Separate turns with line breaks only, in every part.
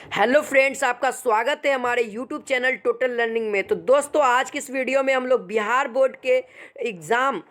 Hello friends, आपका स्वागत है हमारे यूट्यूब चैनल टोटल लर्निंग में। तो दोस्तों, आज की इस वीडियो में हम लोग बिहार बोर्ड के एग्ज़ाम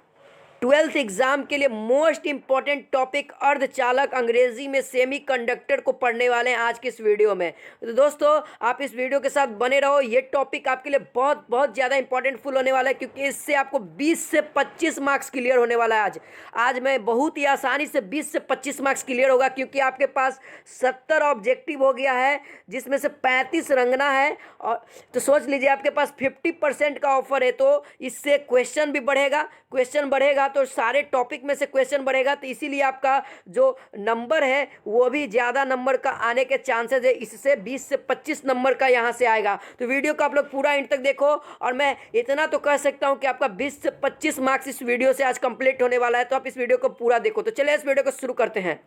12th एग्ज़ाम के लिए मोस्ट इंपॉर्टेंट टॉपिक अर्धचालक अंग्रेजी में सेमी कंडक्टर को पढ़ने वाले हैं आज की इस वीडियो में। तो दोस्तों, आप इस वीडियो के साथ बने रहो। ये टॉपिक आपके लिए बहुत बहुत ज़्यादा इंपॉर्टेंट फुल होने वाला है, क्योंकि इससे आपको 20 से 25 मार्क्स क्लियर होने वाला है। आज मैं बहुत ही आसानी से 20 से 25 मार्क्स क्लियर होगा, क्योंकि आपके पास 70 ऑब्जेक्टिव हो गया है, जिसमें से 35 रंगना है। और तो सोच लीजिए, आपके पास 50% का ऑफर है, तो इससे क्वेश्चन भी बढ़ेगा। क्वेश्चन बढ़ेगा तो सारे टॉपिक में से क्वेश्चन बढ़ेगा, तो इसीलिए आपका जो नंबर है वो भी ज़्यादा नंबर का आने के चांसेस है। इससे 20 से 25 नंबर का यहाँ से आएगा। तो वीडियो को आप लोग पूरा एंड तक देखो, और मैं इतना तो कह सकता हूँ कि आपका 20 से 25 मार्क्स इस वीडियो से आज कंप्लीट होने वाला है। तो आप इस वीडियो को पूरा देखो। तो चलिए इस वीडियो को शुरू करते हैं।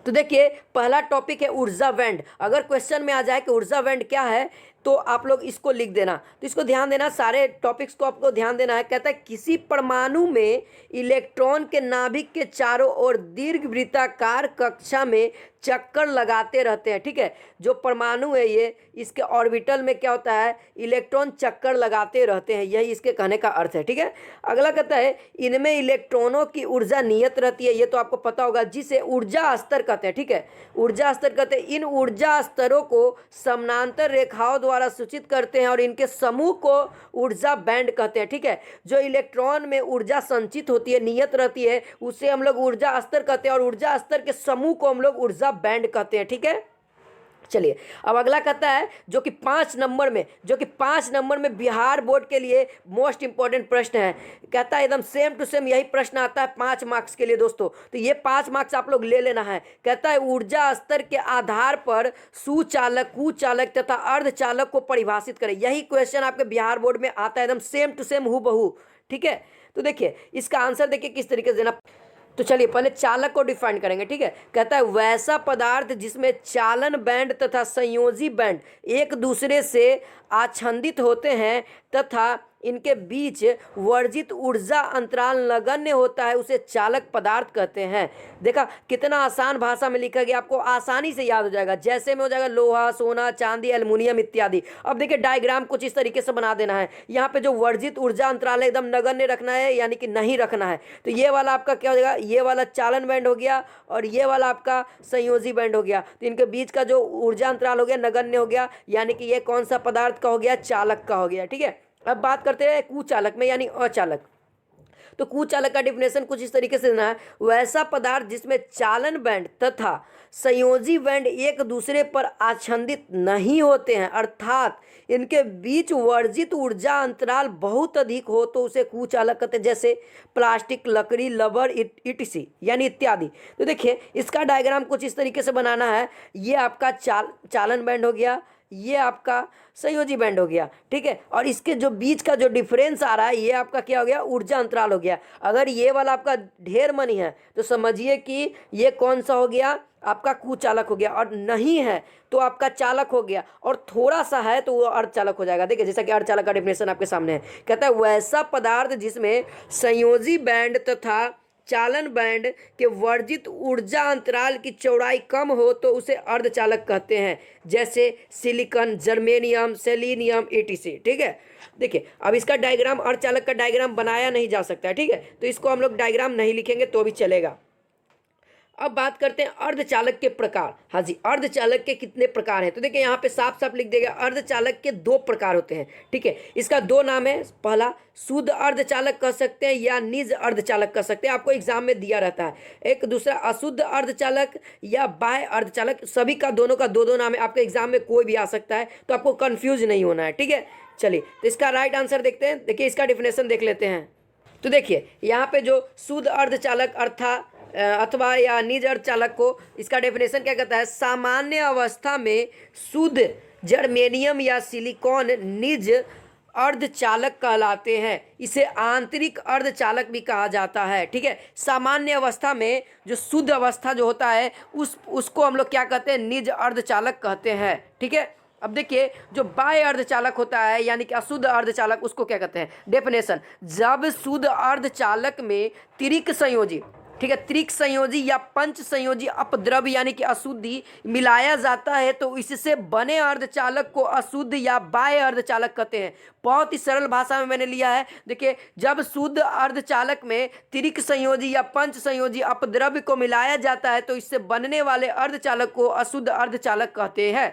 तो देखिए, पहला टॉपिक है ऊर्जा बैंड। अगर क्वेश्चन में आ जाए कि ऊर्जा बैंड क्या है, तो आप लोग इसको लिख देना। तो इसको ध्यान देना, सारे टॉपिक्स को आपको ध्यान देना है। कहता है किसी परमाणु में इलेक्ट्रॉन के नाभिक के चारों ओर दीर्घवृत्ताकार कक्षा में चक्कर लगाते रहते हैं। ठीक है, जो परमाणु है ये, इसके ऑर्बिटल में क्या होता है, इलेक्ट्रॉन चक्कर लगाते रहते हैं। यही इसके कहने का अर्थ है। ठीक है, अगला कहता है इनमें इलेक्ट्रॉनों की ऊर्जा नियत रहती है। ये तो आपको पता होगा, जिसे ऊर्जा स्तर कहते हैं। ठीक है, ऊर्जा स्तर कहते हैं। इन ऊर्जा स्तरों को समानांतर रेखाओं द्वारा सूचित करते हैं, और इनके समूह को ऊर्जा बैंड कहते हैं। ठीक है, जो इलेक्ट्रॉन में ऊर्जा संचित होती है, नियत रहती है, उसे हम लोग ऊर्जा स्तर कहते हैं, और ऊर्जा स्तर के समूह को हम लोग ऊर्जा बैंड कहते हैं। ठीक है, चलिए अब अगला कहता है, जो कि 5 नंबर में बिहार बोर्ड के लिए मोस्ट इंपॉर्टेंट प्रश्न है। कहता है एकदम सेम टू सेम यही प्रश्न आता है 5 मार्क्स के लिए दोस्तों। तो ये 5 मार्क्स आप लोग ले लेना है। कहता है ऊर्जा स्तर के आधार पर सुचालक, कुचालक तथा अर्धचालक को परिभाषित करें। यही क्वेश्चन आपके बिहार बोर्ड में आता है, एकदम सेम टू सेम हूबहू। ठीक है, तो देखिए इसका आंसर देखिए किस तरीके से देना। तो चलिए पहले चालक को डिफाइन करेंगे। ठीक है, कहता है वैसा पदार्थ जिसमें चालन बैंड तथा संयोजी बैंड एक दूसरे से आच्छादित होते हैं तथा इनके बीच वर्जित ऊर्जा अंतराल नगण्य होता है, उसे चालक पदार्थ कहते हैं। देखा कितना आसान भाषा में लिखा गया, आपको आसानी से याद हो जाएगा। जैसे में हो जाएगा लोहा, सोना, चांदी, एल्युमिनियम इत्यादि। अब देखिए डायग्राम कुछ इस तरीके से बना देना है। यहाँ पे जो वर्जित ऊर्जा अंतराल है एकदम नगण्य रखना है, यानी कि नहीं रखना है। तो ये वाला आपका क्या हो जाएगा, ये वाला चालन बैंड हो गया, और ये वाला आपका संयोजी बैंड हो गया। तो इनके बीच का जो ऊर्जा अंतराल हो गया नगण्य हो गया, यानी कि ये कौन सा पदार्थ का हो गया, चालक का हो गया। ठीक है, अब बात करते हैं कुचालक में, यानी अचालक। तो कुचालक का डिफिनेशन कुछ इस तरीके से देना है, वैसा पदार्थ जिसमें चालन बैंड तथा संयोजी बैंड एक दूसरे पर आच्छादित नहीं होते हैं, अर्थात इनके बीच वर्जित ऊर्जा अंतराल बहुत अधिक हो, तो उसे कुचालक कहते हैं। जैसे प्लास्टिक, लकड़ी, रबर, इटिसी यानी इत्यादि। तो देखिए इसका डायग्राम कुछ इस तरीके से बनाना है। ये आपका चालन बैंड हो गया, ये आपका संयोजी बैंड हो गया। ठीक है, और इसके जो बीच का जो डिफरेंस आ रहा है, ये आपका क्या हो गया, ऊर्जा अंतराल हो गया। अगर ये वाला आपका ढेर मनी है, तो समझिए कि ये कौन सा हो गया, आपका कुचालक हो गया, और नहीं है तो आपका चालक हो गया, और थोड़ा सा है तो वो अर्धचालक हो जाएगा। देखिए जैसा कि अर्धचालक का डिफिनेशन आपके सामने है। कहता है वैसा पदार्थ जिसमें संयोजी बैंड तथा चालन बैंड के वर्जित ऊर्जा अंतराल की चौड़ाई कम हो, तो उसे अर्धचालक कहते हैं। जैसे सिलिकॉन, जर्मेनियम, सेलेनियम, एटीसी। ठीक है, देखिए अब इसका डायग्राम, अर्धचालक का डायग्राम बनाया नहीं जा सकता है। ठीक है, तो इसको हम लोग डायग्राम नहीं लिखेंगे तो भी चलेगा। अब बात करते हैं अर्धचालक के प्रकार। हाँ जी, अर्धचालक के कितने प्रकार हैं, तो देखिए यहाँ पे साफ साफ लिख देगा, अर्धचालक के 2 प्रकार होते हैं। ठीक है, इसका 2 नाम है। पहला शुद्ध अर्धचालक कह सकते हैं, या निज अर्धचालक कह सकते हैं, आपको एग्जाम में दिया रहता है। एक दूसरा अशुद्ध अर्धचालक या बाह्य अर्धचालक। सभी का दोनों का 2-2 नाम है, आपके एग्जाम में कोई भी आ सकता है, तो आपको कंफ्यूज नहीं होना है। ठीक है, चलिए तो इसका राइट आंसर देखते हैं। देखिए इसका डिफिनेशन देख लेते हैं। तो देखिए यहाँ पे जो शुद्ध अर्धचालक अथवा या निज अर्धचालक को, इसका डेफिनेशन क्या कहता है, सामान्य अवस्था में शुद्ध जर्मेनियम या सिलिकॉन निज अर्धचालक कहलाते हैं। इसे आंतरिक अर्धचालक भी कहा जाता है। ठीक है, सामान्य अवस्था में जो शुद्ध अवस्था जो होता है उसको हम लोग क्या कहते हैं, निज अर्धचालक कहते हैं। ठीक है, अब देखिए जो बाह्य अर्धचालक होता है, यानी कि अशुद्ध अर्धचालक, उसको क्या कहते हैं। डेफिनेशन, जब शुद्ध अर्धचालक में तिरिक संयोजी ठीक है, त्रिक संयोजी या पंच संयोजी अपद्रव्य यानी कि अशुद्धि मिलाया जाता है तो इससे बने अर्धचालक को अशुद्ध या बाह्य अर्धचालक कहते हैं। बहुत ही सरल भाषा में मैंने लिया है। देखिए, जब शुद्ध अर्धचालक में त्रिक संयोजी या पंच संयोजी अपद्रव्य को मिलाया जाता है तो इससे बनने वाले अर्धचालक को अशुद्ध अर्धचालक कहते हैं।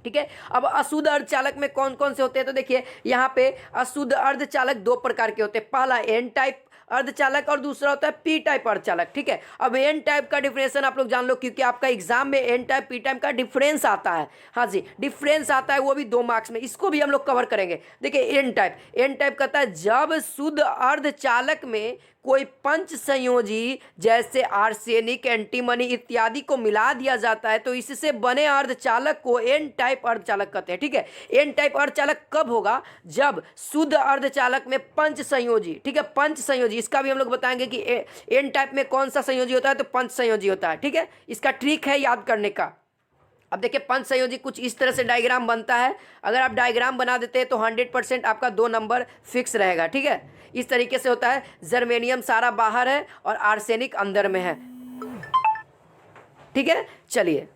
ठीक है, अब अशुद्ध अर्धचालक में कौन कौन से होते हैं, तो देखिए यहाँ पे अशुद्ध अर्धचालक दो प्रकार के होते हैं। पहला एन टाइप अर्धचालक और दूसरा होता है पी टाइप अर्धचालक। ठीक है, अब एन टाइप का डिफरेंशिएशन आप लोग जान लो, क्योंकि आपका एग्जाम में एन टाइप पी टाइप का डिफरेंस आता है। हाँ जी, डिफरेंस आता है, वो भी 2 मार्क्स में, इसको भी हम लोग कवर करेंगे। देखिए एन टाइप कहता है जब शुद्ध अर्धचालक में कोई पंच संयोजी जैसे आर्सेनिक, एंटीमनी इत्यादि को मिला दिया जाता है तो इससे बने अर्धचालक को एन टाइप अर्धचालक कहते हैं। ठीक है, एन टाइप अर्धचालक कब होगा, जब शुद्ध अर्धचालक में पंच संयोजी, ठीक है, पंच संयोजी, इसका भी हम लोग बताएंगे कि एन टाइप में कौन सा संयोजी होता है, तो पंच संयोजी होता है। ठीक है, इसका ट्रिक है याद करने का। अब देखिए पंच संयोजी कुछ इस तरह से डायग्राम बनता है। अगर आप डायग्राम बना देते हैं तो 100% आपका 2 नंबर फिक्स रहेगा। ठीक है, इस तरीके से होता है। जर्मेनियम सारा बाहर है और आर्सेनिक अंदर में है। ठीक है, चलिए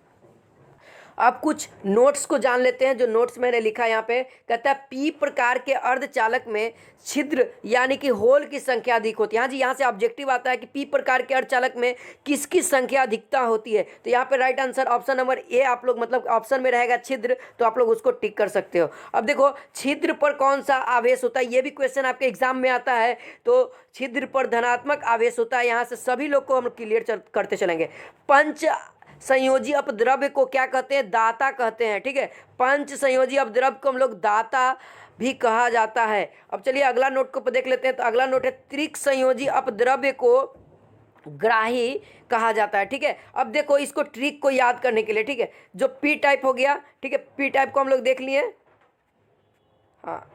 अब कुछ नोट्स को जान लेते हैं। जो नोट्स मैंने लिखा यहाँ पे, कहता है पी प्रकार के अर्धचालक में छिद्र यानी कि होल की संख्या अधिक होती है। हाँ जी, यहाँ से ऑब्जेक्टिव आता है कि पी प्रकार के अर्धचालक में किसकी संख्या अधिकता होती है, तो यहाँ पे right answer option number A आप लोग, मतलब ऑप्शन में रहेगा छिद्र, तो आप लोग उसको टिक कर सकते हो। अब देखो छिद्र पर कौन सा आवेश होता है, ये भी क्वेश्चन आपके एग्जाम में आता है। तो छिद्र पर धनात्मक आवेश होता है। यहाँ से सभी लोग को हम क्लियर करते चलेंगे। पंच संयोजी अपद्रव्य को क्या कहते हैं, दाता कहते हैं। ठीक है, पंच संयोजी अपद्रव्य को हम लोग दाता भी कहा जाता है। अब चलिए अगला नोट को देख लेते हैं। तो अगला नोट है त्रिक संयोजी अपद्रव्य को ग्राही कहा जाता है। ठीक है, अब देखो इसको ट्रिक को याद करने के लिए, ठीक है, जो पी टाइप हो गया, ठीक है, पी टाइप को हम लोग देख लिए। हाँ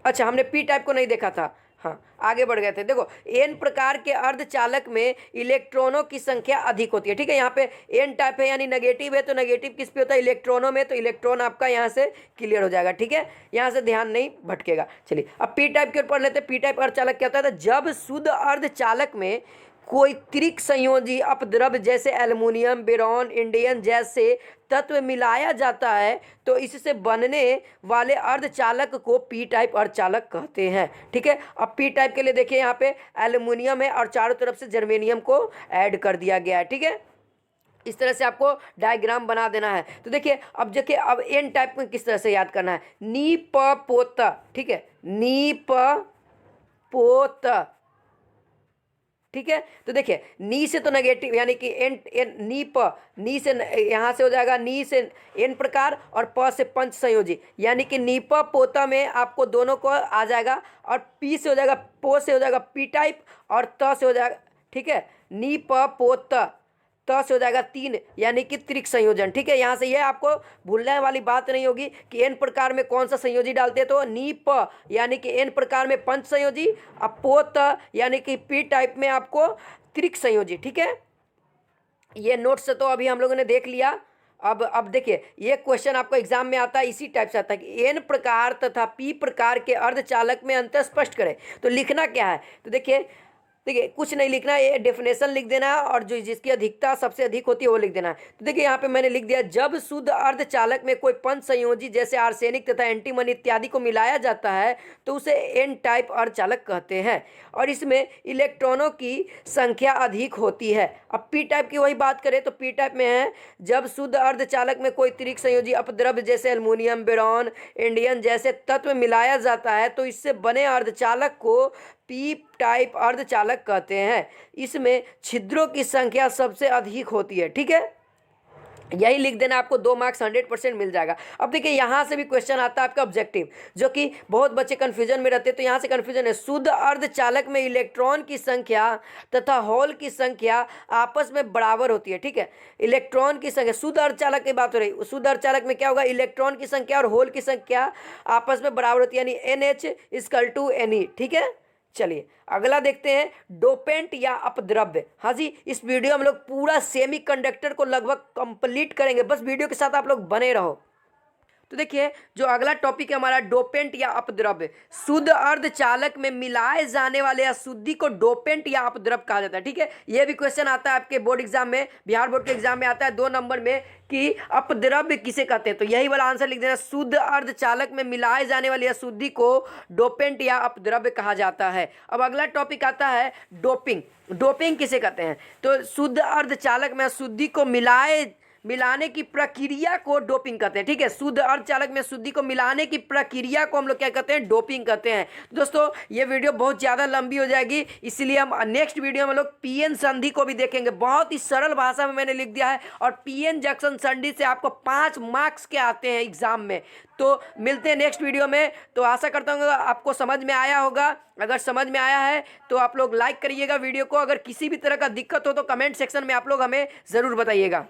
अच्छा, हमने पी टाइप को नहीं देखा था। हाँ, आगे बढ़ गए थे। देखो एन प्रकार के अर्धचालक में इलेक्ट्रॉनों की संख्या अधिक होती है। ठीक है, यहाँ पे एन टाइप है यानी नेगेटिव है, तो नेगेटिव किस पे होता है, इलेक्ट्रॉनों में, तो इलेक्ट्रॉन आपका यहाँ से क्लियर हो जाएगा। ठीक है, यहाँ से ध्यान नहीं भटकेगा। चलिए अब पी टाइप के ऊपर पढ़ लेते हैं। पी टाइप अर्धचालक क्या होता है, जब शुद्ध अर्धचालक में कोई त्रिक संयोजी अपद्रव्य जैसे एल्युमिनियम, बोरॉन, इंडियम जैसे तत्व मिलाया जाता है तो इससे बनने वाले अर्धचालक को पी टाइप अर्धचालक कहते हैं। ठीक है, अब पी टाइप के लिए देखिए यहाँ पे एल्युमिनियम है और चारों तरफ से जर्मेनियम को ऐड कर दिया गया है। ठीक है, इस तरह से आपको डायग्राम बना देना है। तो देखिए अब देखिए, अब एन टाइप में किस तरह से याद करना है, नी प पोत। ठीक है, नी प पोत। ठीक है, तो देखिए नी से तो नेगेटिव यानी कि एन नी प, नी से यहाँ से हो जाएगा नी से एन प्रकार और प से पंच संयोजी, यानी कि नी प पोता में आपको दोनों को आ जाएगा, और पी से हो जाएगा, पो से हो जाएगा पी टाइप, और त से हो जाएगा, ठीक है, नी प पोत, त से हो जाएगा 3 यानी कि त्रिक संयोजन। ठीक है, यहाँ से ये आपको भूलने वाली बात नहीं होगी कि एन प्रकार में कौन सा संयोजी डालते हैं, तो नी प यानी कि एन प्रकार में पंच संयोजी, अब पोत यानी कि पी टाइप में आपको त्रिक संयोजी। ठीक है, ये नोट्स से तो अभी हम लोगों ने देख लिया। अब देखिए ये क्वेश्चन आपको एग्जाम में आता है, इसी टाइप से आता है कि एन प्रकार तथा पी प्रकार के अर्धचालक में अंतर स्पष्ट करें। तो लिखना क्या है, तो देखिए कुछ नहीं लिखना है, ये डेफिनेशन लिख देना है और जो जिसकी अधिकता सबसे अधिक होती है वो लिख देना है। तो देखिए यहाँ पे मैंने लिख दिया, जब शुद्ध अर्धचालक में कोई पंच संयोजी जैसे आर्सेनिक तथा एंटीमनी इत्यादि को मिलाया जाता है तो उसे एन टाइप अर्धचालक कहते हैं और इसमें इलेक्ट्रॉनों की संख्या अधिक होती है। अब पी टाइप की वही बात करें तो पी टाइप में है, जब शुद्ध अर्धचालक में कोई त्रिक संयोजी अपद्रव्य जैसे एल्युमिनियम, बोरॉन, इंडियम जैसे तत्व मिलाया जाता है तो इससे बने अर्धचालक को पी टाइप अर्धचालक कहते हैं। इसमें छिद्रों की संख्या सबसे अधिक होती है। ठीक है, यही लिख देना, आपको 2 मार्क्स 100% मिल जाएगा। अब देखिए यहाँ से भी क्वेश्चन आता है आपका ऑब्जेक्टिव, जो कि बहुत बच्चे कंफ्यूजन में रहते हैं, तो यहाँ से कंफ्यूजन है, शुद्ध अर्धचालक में इलेक्ट्रॉन की संख्या तथा होल की संख्या आपस में बराबर होती है। ठीक है, इलेक्ट्रॉन की संख्या, शुद्ध अर्धचालक की बात हो रही, शुद्ध अर्धचालक में क्या होगा, इलेक्ट्रॉन की संख्या और होल की संख्या आपस में बराबर होती है, यानी NH=Ne। ठीक है, चलिए अगला देखते हैं, डोपेंट या अपद्रव्य। हाँ जी, इस वीडियो में हम लोग पूरा सेमीकंडक्टर को लगभग कंप्लीट करेंगे, बस वीडियो के साथ आप लोग बने रहो। तो देखिए जो अगला टॉपिक है हमारा डोपेंट या अपद्रव्य। शुद्ध अर्धचालक में मिलाए जाने वाले अशुद्धि को डोपेंट या अपद्रव्य कहा जाता है। ठीक है, यह भी क्वेश्चन आता है आपके बोर्ड एग्जाम में, बिहार बोर्ड के एग्जाम में आता है 2 नंबर में कि अपद्रव्य किसे कहते हैं। तो यही वाला आंसर लिख देना, शुद्ध अर्धचालक में मिलाए जाने वाली अशुद्धि को डोपेंट या अपद्रव्य कहा जाता है। अब अगला टॉपिक आता है डोपिंग। डोपिंग किसे कहते हैं? तो शुद्ध अर्धचालक में अशुद्धि को मिलाने की प्रक्रिया को डोपिंग कहते हैं। ठीक है, शुद्ध अर्धचालक में शुद्धि को मिलाने की प्रक्रिया को हम लोग क्या कहते हैं? डोपिंग कहते हैं। दोस्तों ये वीडियो बहुत ज़्यादा लंबी हो जाएगी, इसलिए हम नेक्स्ट वीडियो में लोग पीएन संधि को भी देखेंगे। बहुत ही सरल भाषा में मैंने लिख दिया है, और पीएन जंक्शन संधि से आपको 5 मार्क्स के आते हैं एग्जाम में। तो मिलते हैं नेक्स्ट वीडियो में। तो आशा करता हूँ आपको समझ में आया होगा। अगर समझ में आया है तो आप लोग लाइक करिएगा वीडियो को। अगर किसी भी तरह का दिक्कत हो तो कमेंट सेक्शन में आप लोग हमें ज़रूर बताइएगा।